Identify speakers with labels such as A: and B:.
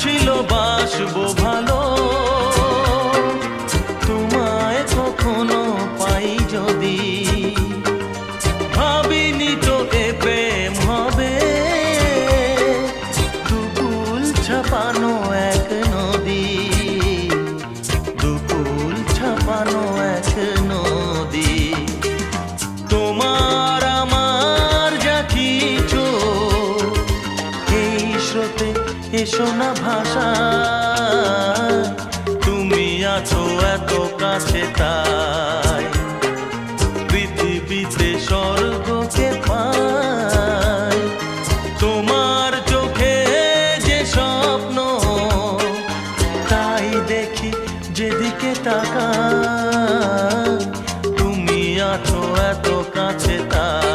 A: ছিল বাসবো ভালো, তোমায় কখনো পাই যদি। ভাবিনি তো এ প্রেম হবে, দুকুল ছাপানো এক নদী, দুকুল ছাপানো এক নদী। তোমার আমার যা কিছু এই স্রোতে এসো না ভাষা, তুমি আছো এত কাছে তাই পৃথিবীতে স্বর্গকে পাই। তোমার চোখে যে স্বপ্ন তাই দেখি যেদিকে তাকাই, তুমি আছো এত কাছে তাই।